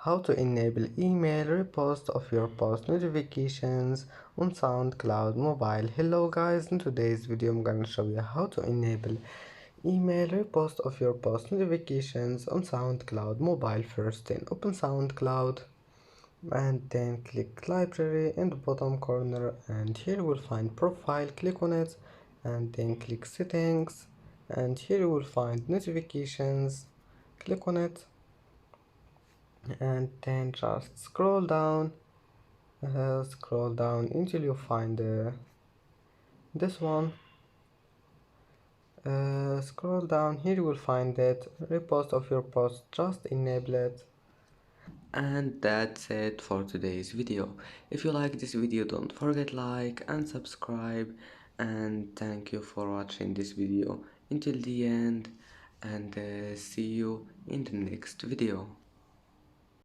How to enable email repost of your post notifications on SoundCloud mobile. Hello guys, in today's video I'm gonna show you how to enable email repost of your post notifications on SoundCloud mobile. First then open SoundCloud and then click library in the bottom corner, and here you will find profile. Click on it and then click settings, and here you will find notifications. Click on it and then just scroll down until you find this one. Scroll down, here you will find that repost of your post. Just enable it. And that's it for today's video. If you like this video, don't forget like and subscribe, and thank you for watching this video until the end, and see you in the next video.